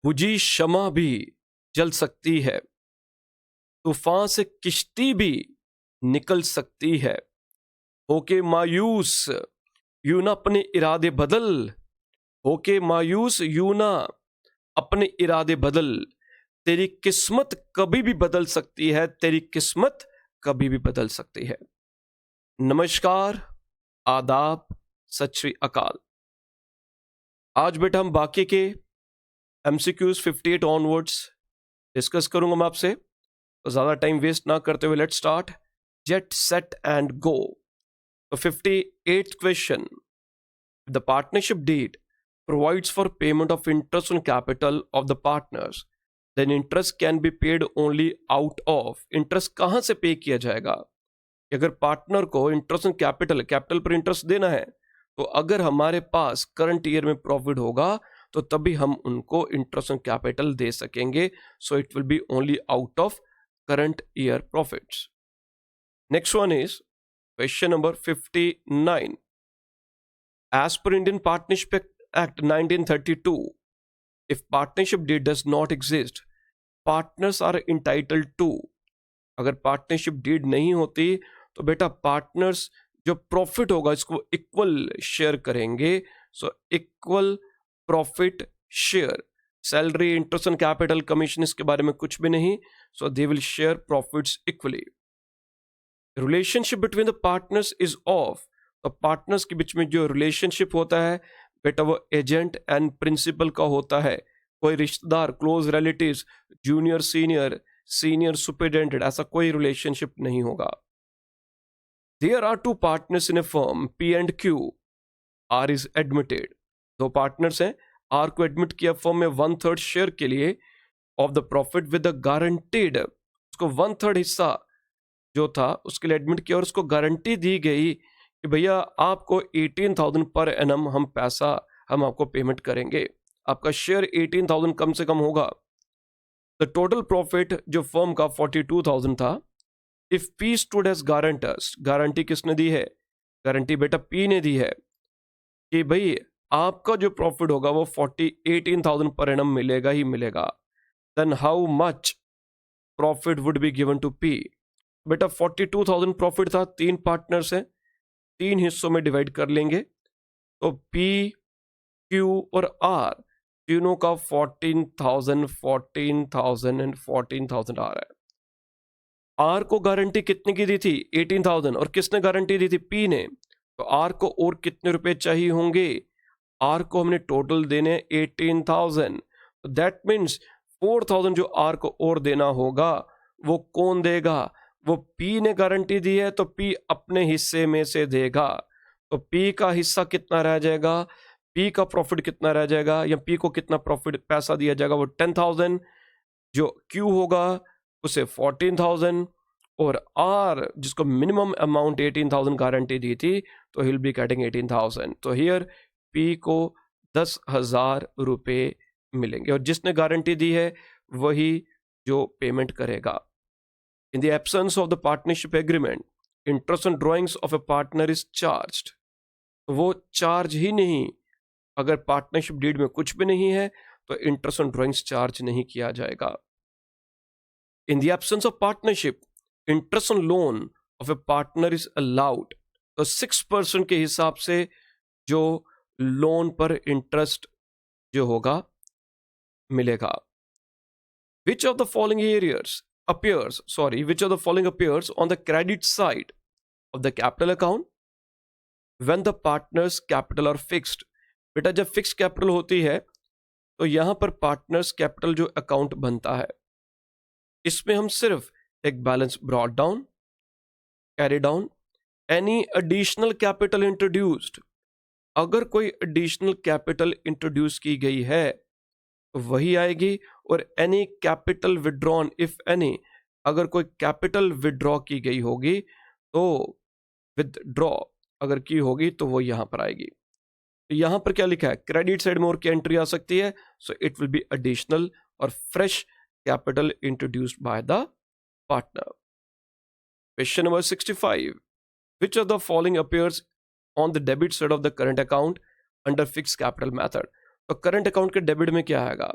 बुझी शमा भी जल सकती है, तूफान से किश्ती भी निकल सकती है। होके मायूस यूं ना अपने इरादे बदल, होके मायूस यूं ना अपने इरादे बदल, तेरी किस्मत कभी भी बदल सकती है, तेरी किस्मत कभी भी बदल सकती है। नमस्कार, आदाब, सत श्री अकाल। आज बेटा हम बाकी के MCQs 58 ऑनवर्ड्स डिस्कस करूंगा मैं आपसे, तो ज़्यादा टाइम वेस्ट ना करते हुए let's start. Get set and go. तो 58th question, the partnership deed provides for payment of interest on capital of the partners, then interest can be paid only out of। Interest कहां से पे किया जाएगा? अगर पार्टनर को interest on capital पर interest देना है, तो अगर हमारे पास करंट ईयर में प्रॉफिट होगा तो तभी हम उनको इंटरेस्ट ऑन कैपिटल दे सकेंगे। सो it will B only out of current year profits. Next one is question number 59। As per Indian Partnership Act 1932, if partnership deed does not exist, partners are entitled to। अगर partnership deed नहीं होती तो बेटा partners जो profit होगा इसको equal share करेंगे। So equal profit share, salary, interest on capital, commission, इसके बारे में कुछ भी नहीं। So they will share profits equally. Relationship between the partners is off. तो पार्टनर्स के बीच में जो रिलेशनशिप होता है बेटा वो एजेंट एंड प्रिंसिपल का होता है। कोई रिश्तेदार, close relatives, junior senior, senior superintendent, ऐसा कोई रिलेशनशिप नहीं होगा। There are two partners in a firm P&Q, R is admitted. दो पार्टनर्स हैं, R को एडमिट किया फर्म में 1/3 शेयर के लिए of the profit with the guaranteed. उसको 1/3 हिस्सा जो था उसके लिए एडमिट किया और उसको गारंटी दी गई कि भैया आपको 18,000 पर एनम हम आपको पेमेंट करेंगे। आपका शेयर 18,000 कम से कम होगा। द टोटल प्रॉफिट जो फर्म का 42,000 था। If P stood as guarantors, guarantee किसने दी है? गारंटी बेटा पी ने दी है कि भाई आपका जो प्रॉफिट होगा वो 18,000 पर एनम मिलेगा ही मिलेगा। Then how much profit would be given to P? बेटा 42,000 प्रॉफिट था, 3 पार्टनर्स हैं, 3 हिस्सों में डिवाइड कर लेंगे। तो P, Q और R तीनों का 14,000, 14,000 एंड 14,000 आ रहा है। R को गारंटी कितने की दी थी? 18,000। और किसने गारंटी दी थी? P ने। तो R को और कितने रुपए चाहिए होंगे? R को हमने टोटल देने 18,000। तो दैट मीन्स 4,000 जो R को और देना होगा वो कौन देगा? वो P ने गारंटी दी है तो P अपने हिस्से में से देगा। तो P का हिस्सा कितना रह जाएगा? P का प्रॉफिट कितना रह जाएगा, या P को कितना प्रॉफिट पैसा दिया जाएगा? वो 10,000। जो Q होगा उसे 14,000 और R जिसको मिनिमम अमाउंट 18,000 गारंटी दी थी तो ही विल बी गेटिंग 18,000। तो हियर P को 10,000 रुपए मिलेंगे और जिसने गारंटी दी है वही जो पेमेंट करेगा। In the absence of the partnership agreement, interest on drawings of a partner is charged। वो चार्ज ही नहीं, अगर पार्टनरशिप डीड में कुछ भी नहीं है तो इंटरेस्ट ऑन ड्रॉइंग्स चार्ज नहीं किया जाएगा। In the absence of partnership, interest on loan of A partner is allowed. तो 6% के हिसाब से जो लोन पर इंटरेस्ट जो होगा मिलेगा। Which of the following appears on the credit side of the capital account when the partners capital are fixed? बेटा जब फिक्स कैपिटल होती है तो यहां पर पार्टनर्स कैपिटल जो अकाउंट बनता है इसमें हम सिर्फ एक balance brought down, carry down, any additional capital introduced, अगर कोई एडिशनल कैपिटल इंट्रोड्यूस की गई है वही आएगी। और any capital withdrawn if any, अगर कोई कैपिटल विड्रॉ की गई होगी तो विदड्रॉ अगर की होगी तो वो यहां पर आएगी। तो यहां पर क्या लिखा है? क्रेडिट साइड में और क्या एंट्री आ सकती है? So it will be additional और fresh capital introduced by the partner. Question number 65, which of the following appears on the debit side of the current account under fixed capital method? तो current account के debit में क्या आएगा?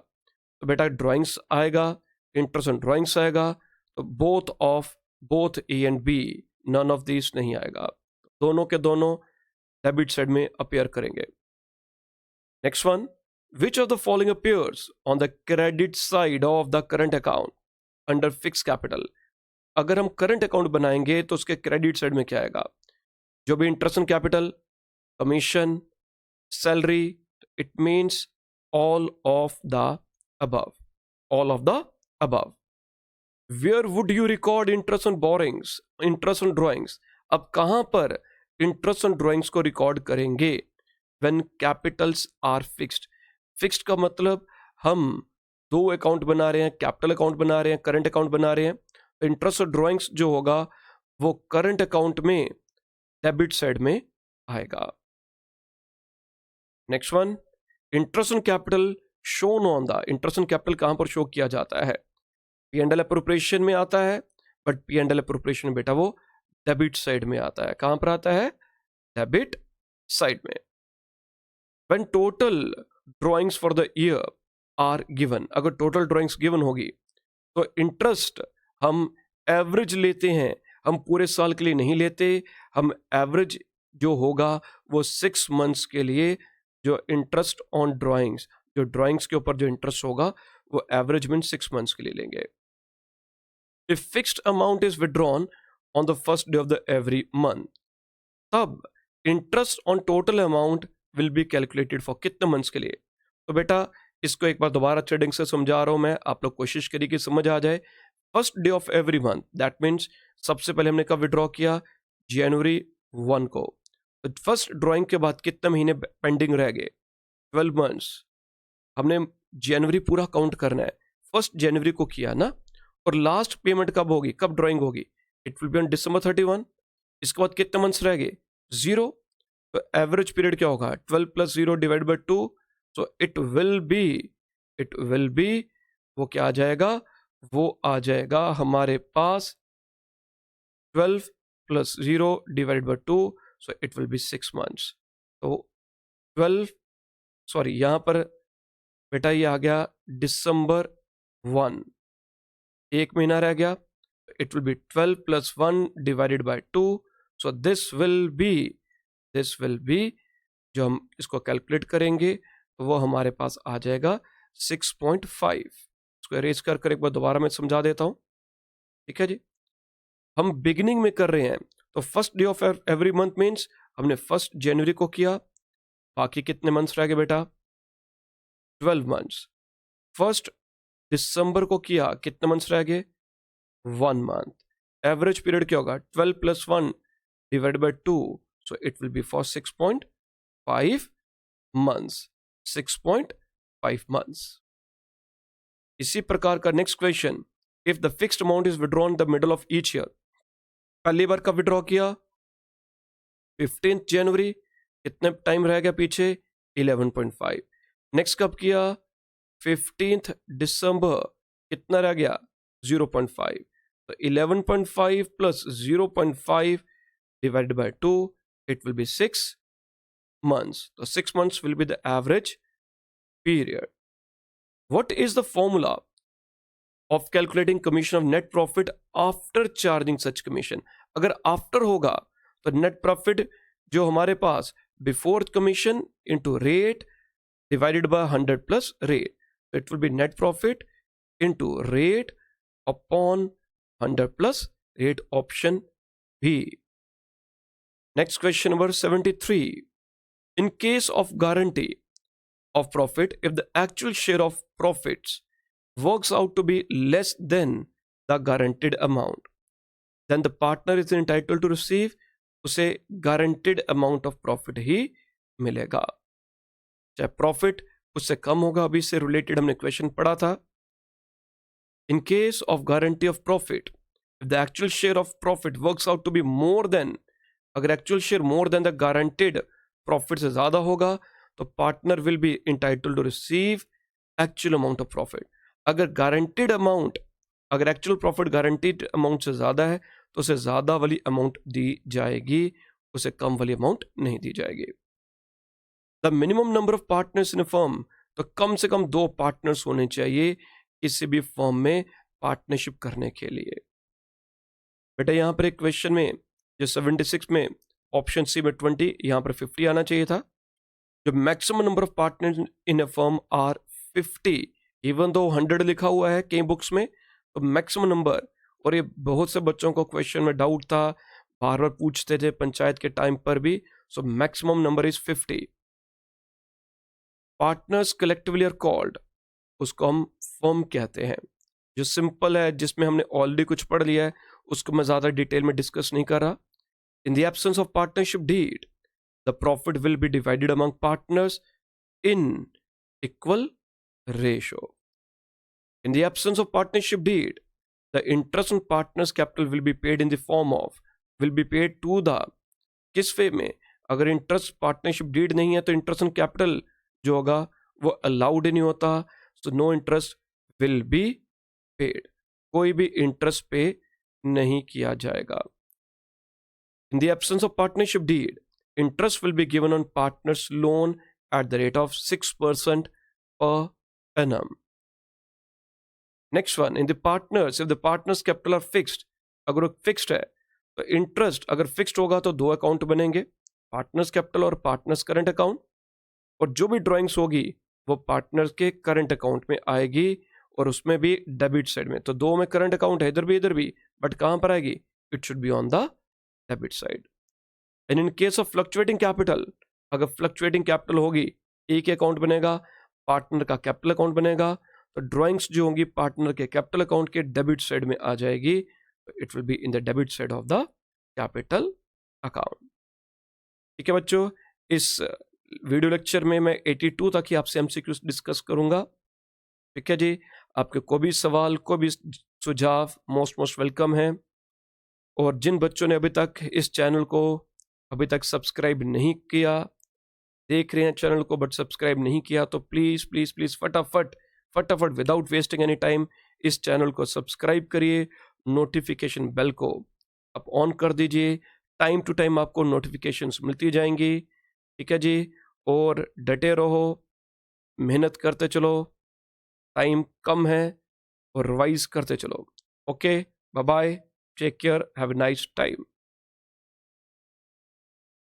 तो बेटा drawings आएगा, interest on drawings आएगा, तो both A and B, none of this नहीं आएगा, दोनों के दोनों डेबिट साइड में अपीयर करेंगे। Next one, which of the following appears on the credit side of the current account under fix capital. अगर हम करंट अकाउंट बनाएंगे तो उसके क्रेडिट साइड में क्या आएगा? जो भी interest on capital, commission, salary, it means all of the above, all of the above. Where would you record interest on borrowings, interest on drawings? अब कहां पर इंटरेस्ट ऑन ड्राइंग्स को रिकॉर्ड करेंगे? When capitals are fixed. Fixed का मतलब हम दो account बना रहे हैं, कैपिटल अकाउंट बना रहे हैं, करंट अकाउंट बना रहे हैं, तो इंटरेस्ट ऑन ड्राइंग्स जो होगा वो करंट अकाउंट में डेबिट साइड में आएगा। Next one, interest on capital shown on the, interest on capital कहां पर शो किया जाता है? P&L अप्रोप्रिएशन में आता है, बट P&L अप्रोप्रिएशन बेटा वो डेबिट साइड में आता है। कहां पर आता है? डेबिट साइड में। When total drawings for the year are given, अगर टोटल ड्राइंग्स गिवन होगी तो इंटरेस्ट हम एवरेज लेते हैं, हम पूरे साल के लिए नहीं लेते, हम एवरेज जो होगा वो 6 मंथ्स के लिए जो इंटरेस्ट ऑन ड्राइंग्स, जो ड्राइंग्स के ऊपर जो इंटरेस्ट होगा वो एवरेज मीन 6 मंथ्स के लिए लेंगे। If fixed amount is withdrawn on the first day of the every month, तब interest on total amount will be calculated for कितने मंथ्स के लिए? तो बेटा इसको एक बार दोबारा ट्रेडिंग से समझा रहा हूं मैं, आप लोग कोशिश करिए कि समझ आ जाए। First day of every month, that means सबसे पहले हमने कब विड्रॉ किया? जनवरी 1 को। तो फर्स्ट ड्राइंग के बाद कितने महीने पेंडिंग रह गए? 12 मंथ्स। हमने जनवरी पूरा काउंट करना है, फर्स्ट जनवरी को किया ना, और लास्ट पेमेंट कब होगी, कब ड्राइंग होगी? It will be on December 31। इसके बाद कितने मंथ्स रह गए? 0। तो एवरेज पीरियड क्या होगा? 12 + 0 divide by 2। So it will B वो क्या आ जाएगा? वो आ जाएगा हमारे पास 12 + 0 divide by 2, so it will B 6 months. तो 12, सॉरी यहां पर बेटा ये आ गया December 1, एक महीना रह गया, it will B 12 + 1 divided by 2। So this will be जो हम इसको कैलकुलेट करेंगे तो वो हमारे पास आ जाएगा 6.5। इसको अरेंज कर एक बार दोबारा मैं समझा देता हूं, ठीक है जी। हम बिगिनिंग में कर रहे हैं, तो first day of every month means हमने 1 जनवरी को किया, बाकी कितने मंथ्स रह गए बेटा? 12 मंथ्स। 1 दिसंबर को किया, कितने मंथ्स रह गए? 1 मंथ। एवरेज पीरियड क्या होगा? 12 + 1 divide by 2, so it will B for 6.5 months. 6.5 months. इसी प्रकार का next question, if the fixed amount is withdrawn the middle of each year, पहली बार कब विड्रॉ किया? 15 जनवरी। कितने टाइम रह गया पीछे? 11.5। नेक्स्ट कब किया? 15 दिसंबर। कितना रह गया? 0.5। तो 11.5 + 0.5 divided by 2, it will be 6 months. So 6 months will be the average period. What is the formula of calculating commission of net profit after charging such commission? अगर after होगा तो net profit जो हमारे पास before commission into rate divided by 100 plus rate. So it will be net profit into rate upon 100 plus rate, option B. Next question number 73. In case of guarantee of profit, if the actual share of profits works out to be less than the guaranteed amount, then the partner is entitled to receive उसे guaranteed amount of profit ही मिलेगा। चाहे profit उससे कम होगा, अभी से related हमने question पढ़ा था। In case of guarantee of profit, if the actual share of profit works out to be more than, अगर actual share more than the guaranteed profit से ज्यादा होगा तो partner will be entitled to receive actual amount of profit. अगर guaranteed amount, अगर actual profit guaranteed amount से ज्यादा है तो उसे ज्यादा वाली अमाउंट दी जाएगी, उसे कम वाली अमाउंट नहीं दी जाएगी। The minimum number of partners in a firm तो कम से कम 2 पार्टनर्स होने चाहिए किसी भी फर्म में पार्टनरशिप करने के लिए। बेटा यहाँ पर एक क्वेश्चन में जो 76 में ऑप्शन सी में 20, यहाँ पर 50 आना चाहिए था। जो maximum number of partners in a firm are 50, even दो 100 लिखा हुआ है कई बुक्स में, तो मैक्सिमम नंबर, और ये बहुत से बच्चों को क्वेश्चन में डाउट था, बार बार पूछते थे पंचायत के टाइम पर भी। So maximum number is 50। Partners collectively are called, उसको हम फर्म कहते हैं। जो सिंपल है, जिसमें हमने ऑलरेडी कुछ पढ़ लिया है, उसको मैं ज़्यादा डिटेल में डिस्कस नहीं कर रहा। In the absence of partnership deed, the profit will be divided among partners in equal ratio. In the absence of partnership deed, the interest on partners' capital will be paid in the form of, will be paid to the, किस वे में? अगर interest partnership deed नहीं है तो interest on capital जो होगा वो allowed ही नहीं होता, so no interest will be paid, कोई भी इंटरेस्ट पे नहीं किया जाएगा। In the absence of partnership deed, interest will be given on partners loan at the rate of 6% per annum. Next one, in the partners, if the partners capital are fixed, अगर वो fixed है तो interest अगर fixed होगा तो 2 account बनेंगे, partners capital और partners current account, और जो भी ड्राइंग्स होगी वो पार्टनर्स के करंट अकाउंट में आएगी और उसमें भी डेबिट साइड में। तो 2 में करंट अकाउंट है, इधर भी, बट कहां पर आएगी? It should be on the debit side. And in case of fluctuating capital, अगर फ्लक्चुएटिंग कैपिटल होगी, एक अकाउंट बनेगा, पार्टनर का कैपिटल अकाउंट बनेगा, तो ड्राइंग्स जो होंगी पार्टनर के कैपिटल अकाउंट के डेबिट साइड में आ जाएगी, it will be in the debit side of the capital account. ठीक है बच्चों, इस वीडियो लेक्चर में मैं 82 तक ही आपसे एमसीक्यूज डिस्कस करूंगा। ठीक है जी, आपके कोई भी सवाल, कोई भी सुझाव मोस्ट वेलकम है। और जिन बच्चों ने अभी तक इस चैनल को अभी तक सब्सक्राइब नहीं किया, देख रहे हैं चैनल को बट सब्सक्राइब नहीं किया, तो प्लीज प्लीज प्लीज फटाफट विदाउट वेस्टिंग एनी टाइम इस चैनल को सब्सक्राइब करिए, नोटिफिकेशन बेल को आप ऑन कर दीजिए, टाइम टू टाइम आपको नोटिफिकेशंस मिलती जाएंगी। ठीक है जी, और डटे रहो, मेहनत करते चलो, टाइम कम है, और रिवाइज करते चलो। Okay, bye bye, take care, have a nice time.